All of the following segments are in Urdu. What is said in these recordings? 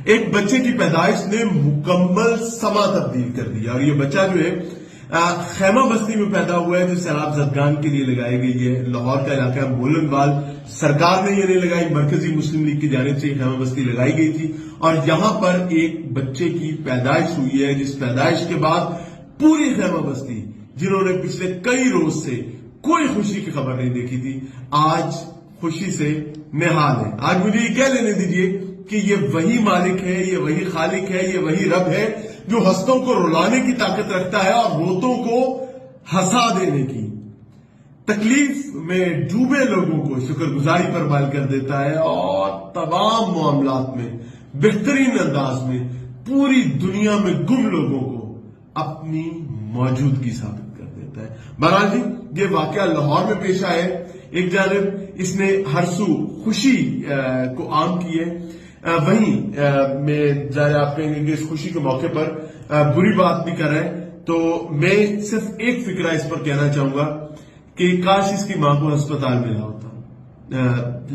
ایک بچے کی پیدائش نے مکمل سما تبدیل کر دیا، اور یہ بچہ جو ہے خیمہ بستی میں پیدا ہوا ہے جو سیلاب زدگان کے لیے لگائی گئی ہے۔ لاہور کا علاقہ بولن وال، سرکار نے یہ نہیں لگائی، مرکزی مسلم لیگ کی جانب سے یہ خیمہ بستی لگائی گئی تھی، اور یہاں پر ایک بچے کی پیدائش ہوئی ہے، جس پیدائش کے بعد پوری خیمہ بستی جنہوں نے پچھلے کئی روز سے کوئی خوشی کی خبر نہیں دیکھی تھی، آج خوشی سے نہال ہے۔ آج مجھے یہ کہہ لینے دیجئے کہ یہ وہی مالک ہے، یہ وہی خالق ہے، یہ وہی رب ہے جو ہنسوں کو رلانے کی طاقت رکھتا ہے اور روتوں کو ہنسا دینے کی، تکلیف میں ڈوبے لوگوں کو شکر گزاری پر مائل کر دیتا ہے، اور تمام معاملات میں بہترین انداز میں پوری دنیا میں گم لوگوں کو اپنی موجودگی ثابت کر دیتا ہے۔ بہرحال جی، یہ واقعہ لاہور میں پیش آیا ہے۔ ایک جانب اس نے ہر سو خوشی کو عام کی ہے، وہیں میں ظاہر آپ کہیں گے کہ اس خوشی کے موقع پر بری بات بھی کر رہے ہیں، تو میں صرف ایک فکرہ اس پر کہنا چاہوں گا کہ کاش اس کی ماں کو ہسپتال ملا ہوتا۔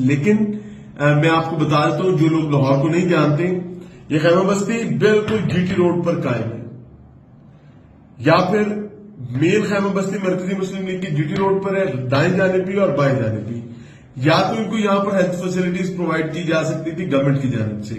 لیکن میں آپ کو بتا دیتا ہوں، جو لوگ لاہور کو نہیں جانتے، یہ خیمہ بستی بالکل جی ٹی روڈ پر قائم ہے، یا پھر مین خیمہ بستی مرکزی مسلم لیگ کی جی ٹی روڈ پر ہے، دائیں جانب بھی اور بائیں جانب بھی، یا تو ان کو یہاں پر ہیلتھ فیسلٹیز پرووائڈ کی جا سکتی تھی گورنمنٹ کی جانب سے۔